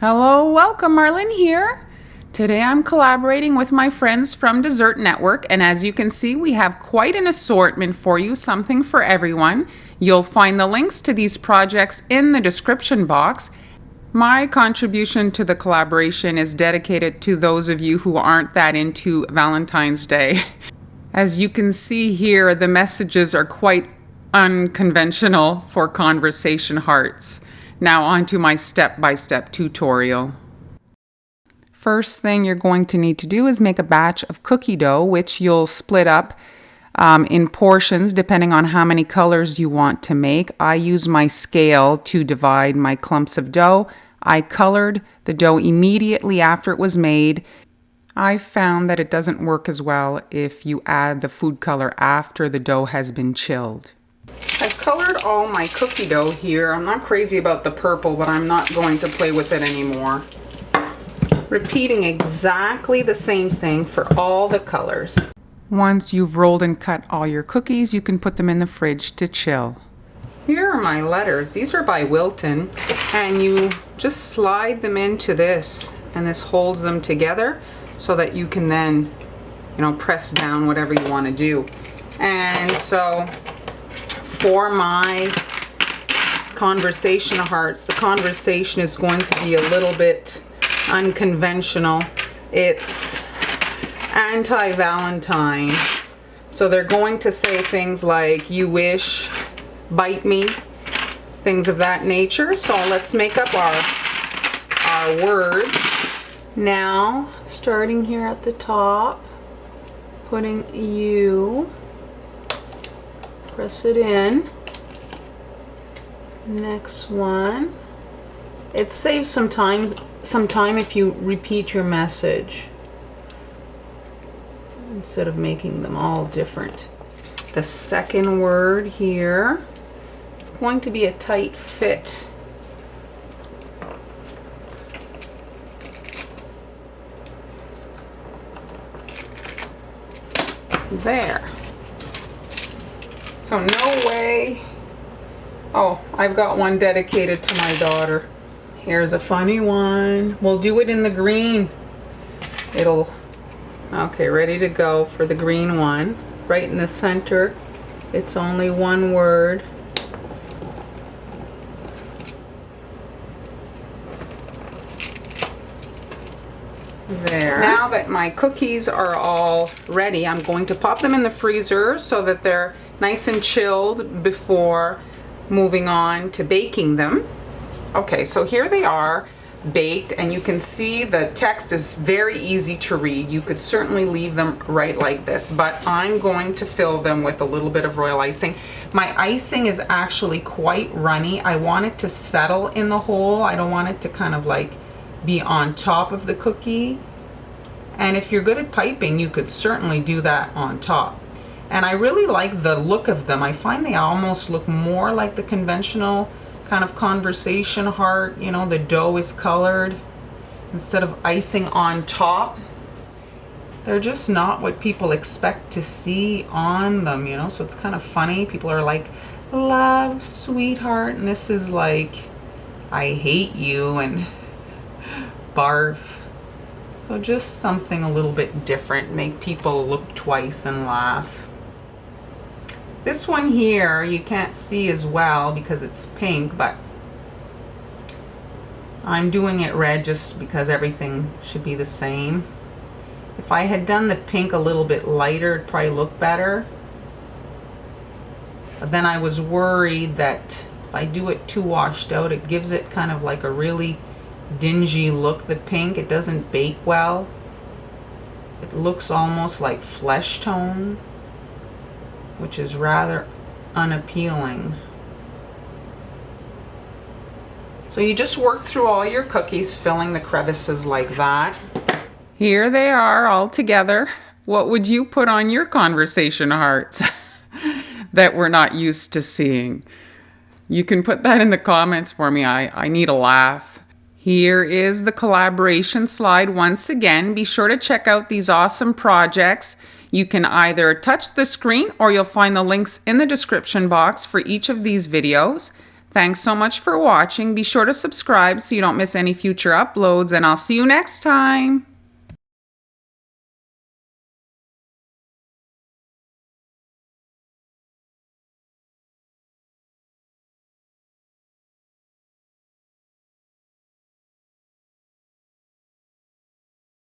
Hello, welcome, Marlene here. Today I'm collaborating with my friends from Dessert Network, and as you can see, we have quite an assortment for you, something for everyone. You'll find the links to these projects in the description box. My contribution to the collaboration is dedicated to those of you who aren't that into Valentine's Day. As you can see here, the messages are quite unconventional for conversation hearts. Now on to my step-by-step tutorial. First thing you're going to need to do is make a batch of cookie dough, which you'll split up in portions depending on how many colors you want to make. I use my scale to divide my clumps of dough. I colored the dough immediately after it was made. I found that it doesn't work as well if you add the food color after the dough has been chilled. I've colored all my cookie dough here. I'm not crazy about the purple, but I'm not going to play with it anymore. Repeating exactly the same thing for all the colors. Once you've rolled and cut all your cookies, you can put them in the fridge to chill. Here are my letters. These are by Wilton, and you just slide them into this, and this holds them together so that you can then, press down whatever you want to do. And so for my conversation hearts, the conversation is going to be a little bit unconventional. It's Anti-Valentine. So they're going to say things like, you wish, bite me, things of that nature. So let's make up our words. Now, starting here at the top, putting you, press it in. Next one. It saves some time if you repeat your message instead of making them all different. The second word here, it's going to be a tight fit. There. So no way. Oh, I've got one dedicated to my daughter. Here's a funny one. We'll do it in the green. Okay, ready to go for the green one. Right in the center. It's only one word. There. Now that my cookies are all ready, I'm going to pop them in the freezer so that they're nice and chilled before moving on to baking them. Okay, so here they are baked, and you can see the text is very easy to read. You could certainly leave them right like this, but I'm going to fill them with a little bit of royal icing. My icing is actually quite runny. I want it to settle in the hole. I don't want it to kind of like be on top of the cookie. And if you're good at piping, you could certainly do that on top. And I really like the look of them. I find they almost look more like the conventional kind of conversation heart. The dough is colored instead of icing on top. They're just not what people expect to see on them, so it's kind of funny. People are like, love, sweetheart, and this is like, I hate you, and barf. So just something a little bit different, make people look twice and laugh. This one here you can't see as well because it's pink, but I'm doing it red just because everything should be the same. If I had done the pink a little bit lighter, it'd probably look better. But then I was worried that if I do it too washed out, it gives it kind of like a really dingy look. The pink, it doesn't bake well. It looks almost like flesh tone, which is rather unappealing. So you just work through all your cookies, filling the crevices like that. Here they are all together. What would you put on your conversation hearts that we're not used to seeing? You can put that in the comments for me. I need a laugh. Here is the collaboration slide once again. Be sure to check out these awesome projects. You can either touch the screen or you'll find the links in the description box for each of these videos. Thanks so much for watching. Be sure to subscribe so you don't miss any future uploads, and I'll see you next time.